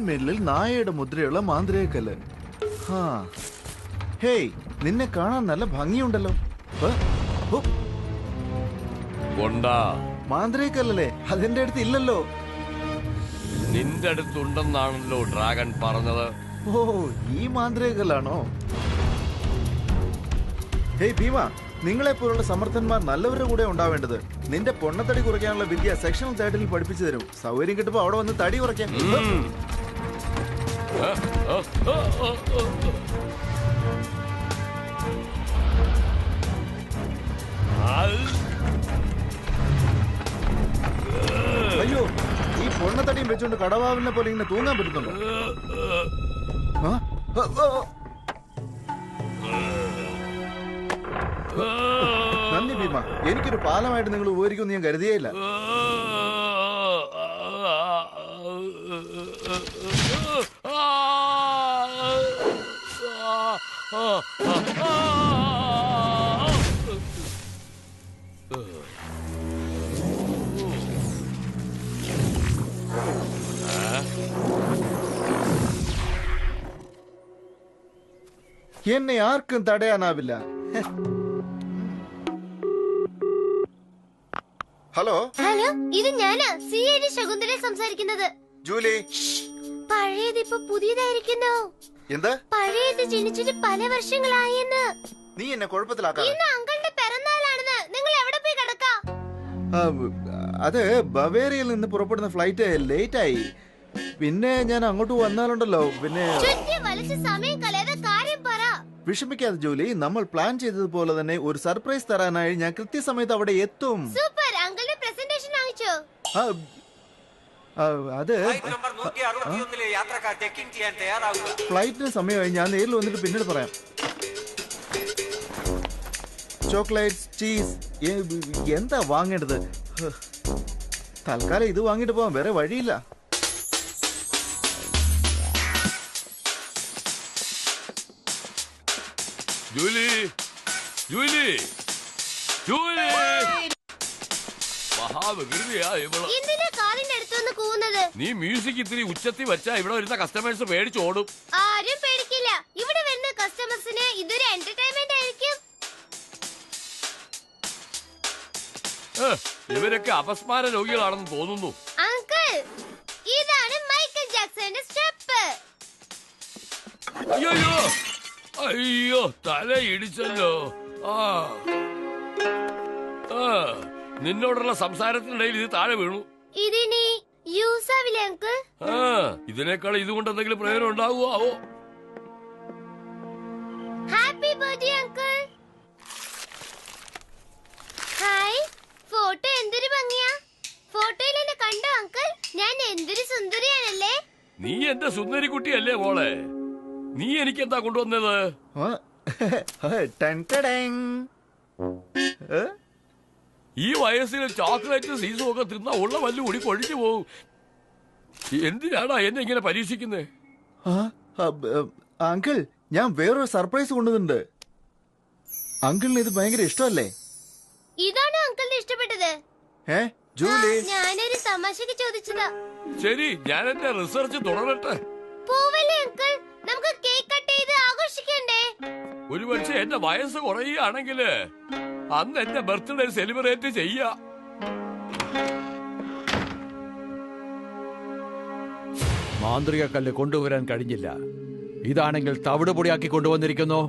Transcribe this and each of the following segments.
പിരമിഡിൽ നായയുടെ മുദ്രയുള്ള മാന്ത്രികക്കല്ല്. ഹേയ്, നിന്നെ കാണാൻ നല്ല ഭംഗിയുണ്ടല്ലോ. മാന്ത്രികക്കല്ലേ? അതെന്റെ അടുത്ത് ഇല്ലല്ലോ. നിന്റെ അടുത്തുണ്ടെന്നാണല്ലോ ഡ്രാഗൺ പറഞ്ഞത്. ഓ, ഈ മാന്ത്രികക്കല്ലാണോ? ഹേയ് ഭീമ, നിങ്ങളെപ്പോലുള്ള സമർത്ഥന്മാർ നല്ലവരുടെ കൂടെ ഉണ്ടാവേണ്ടത്. നിന്റെ പൊണ്ണത്തടി കുറയ്ക്കാനുള്ള വിദ്യ സെക്ഷണൽ തേർഡിൽ പഠിപ്പിച്ചു തരും. സൗകര്യം കിട്ടുമ്പോ അവിടെ വന്ന് തടി കുറയ്ക്കാം. അയ്യോ, ഈ പൊണ്ണത്തടിയും വെച്ചുകൊണ്ട് കടവാവിനെ പോലെ ഇങ്ങനെ തൂങ്ങാൻ പറ്റുന്നുണ്ടോ? നന്ദി ഭീമ, എനിക്കൊരു പാലമായിട്ട് നിങ്ങൾ ഉപകരിക്കുമെന്ന് ഞാൻ കരുതിയേയില്ല. എന്നെ ആർക്കും തടയാനാവില്ല. ഹലോ ഹലോ, ഇത് ഞാനാ സിഐഡി ശകുന്തല സംസാരിക്കുന്നത്. ജൂലി, പഴയത് ഇപ്പൊ പുതിയതായിരിക്കുന്നു. എന്ത്? പഴയത് ജനിച്ചിട്ട് പല വർഷങ്ങളായെന്ന്. നീ എന്നെ കുഴപ്പത്തിലാക്കാതെ. ഇന്ന് അങ്കിളിന്റെ പിറന്നാളാണെന്ന്. നിങ്ങൾ എവിടെ പോയി കിടക്കാ? അത് ബവേറിയയിൽ നിന്ന് പുറപ്പെടുന്ന ഫ്ലൈറ്റ് ലേറ്റ് ആയി. പിന്നെ ഞാൻ അങ്ങോട്ട് വന്നാലുണ്ടല്ലോ. പിന്നെ സമയം കളയാതെ കാര്യം പറ. വിഷമിക്കാതെ ജോലി, നമ്മൾ പ്ലാൻ ചെയ്തതുപോലെ തന്നെ ഒരു സർപ്രൈസ് തരാനായി ഞാൻ കൃത്യസമയത്ത് അവിടെ എത്തും. സൂപ്പർ. അങ്കിളിന്റെ പ്രസന്റേഷൻ അയച്ചോ? അത് ഫ്ലൈറ്റിന് സമയമായി. ഞാൻ നേരിൽ വന്നിട്ട് പിന്നീട് പറയാം. ചോക്ലേറ്റ്സ്, ചീസ്, എന്താ വാങ്ങേണ്ടത്? തൽക്കാലം ഇത് വാങ്ങിട്ട് പോവാം, വേറെ വഴിയില്ല. ജൂലി, ജൂലി, ജൂലി, മഹാവികൃതിയാ ഇവള്. എന്തിനാ കാലിന്റെ അടുത്തൊന്ന് കൂവുന്നത്? നീ മ്യൂസിക് ഇത്തിരി ഉച്ചത്തി വെച്ചാ ഇവിടെ വരുന്ന കസ്റ്റമേഴ്സ് പേടിച്ചോടും. ആരും പേടിക്കില്ല. ഇവിടെ വരുന്ന കസ്റ്റമേഴ്സിന് ഇതൊരു എന്റർടൈൻമെന്റ് ആയിരിക്കും. ഇവരൊക്കെ അപസ്മാര രോഗികളാണെന്ന് തോന്നുന്നു. അങ്കിൾ, ഇതാണ് മൈക്കൽ ജാക്സന്റെ സ്റ്റെപ്പ്. അയ്യോ അയ്യോ, തല ഇടിച്ചല്ലോ. നിന്നോടുള്ള സംസാരത്തിനിടയിൽ ഇത് താഴെ വീണു. ഇതിനി യൂസ് ആവില്ലേ അങ്കിൾ? ഇതിനേക്കാൾ ഇതുകൊണ്ട് എന്തെങ്കിലും പ്രയോജനം ഉണ്ടാവുമോ? ആവോ. Happy birthday uncle. Hi, photo എന്തൊരു ഭംഗിയാ. ഫോട്ടോയിൽ എന്നെ കണ്ടോ അങ്കിൾ? ഞാൻ എന്തൊരു സുന്ദരിയാണല്ലേ. നീ എന്റെ സുന്ദരി കുട്ടിയല്ലേ മോളെ. നീ എനിക്ക് എന്താ കൊണ്ടുവന്നത്? ഈ വയസ്സിൽ ചോക്ലേറ്റ് സീസും ഒക്കെ തിന്ന ഉള്ള വല്ലു കൂടി കൊഴിഞ്ഞു പോവും. എന്തിനാടാ എന്നെ ഇങ്ങനെ പരീക്ഷിക്കുന്നത്? അങ്കിൾ, ഞാൻ വേറൊരു സർപ്രൈസ് കൊണ്ടുവന്നിട്ടുണ്ട്. അങ്കിളിന് ഇത് ഭയങ്കര ഇഷ്ടമല്ലേ? ഇതാണ് അങ്കിളിന് ഇഷ്ടപ്പെട്ടത്? ജൂലി, ഞാനൊരു തമാശക്ക് ചോദിച്ചതാ. ശരി, ഞാൻ എന്റെ റിസർച്ച് തുടരട്ടെ. പോവല്ലേ അങ്കിൾ, നമുക്ക് കേക്ക് കട്ട് ചെയ്ത് ആഘോഷിക്കണ്ടേ? ഒരു പക്ഷേ എന്റെ വയസ്സ് കുറയുകയാണെങ്കില് അന്ന് എന്റെ ബർത്ത്ഡേ സെലിബ്രേറ്റ് ചെയ്യാ. മാന്ത്രിക കല്ല് കൊണ്ടുവരാൻ കഴിഞ്ഞില്ല. ഇതാണെങ്കിൽ തവിടുപൊടിയാക്കി കൊണ്ടുവന്നിരിക്കുന്നു.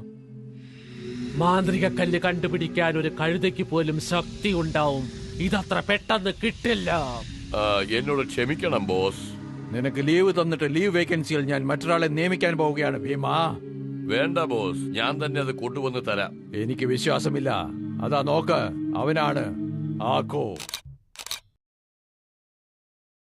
മാന്ത്രിക കല്ല് കണ്ടുപിടിക്കാൻ ഒരു കഴുതയ്ക്ക് പോലും ശക്തി ഉണ്ടാവും. ഇതത്ര പെട്ടെന്ന് കിട്ടില്ല. എന്നോട് ക്ഷമിക്കണം ബോസ്. നിനക്ക് ലീവ് തന്നിട്ട് ലീവ് വേക്കൻസിയിൽ ഞാൻ മറ്റൊരാളെ നിയമിക്കാൻ പോവുകയാണ് ഭീമ. വേണ്ട ബോസ്, ഞാൻ തന്നെ അത് കൊണ്ടുവന്ന് തരാം. എനിക്ക് വിശ്വാസമില്ല. അതാ നോക്ക്, അവനാണ് ആക്കോ.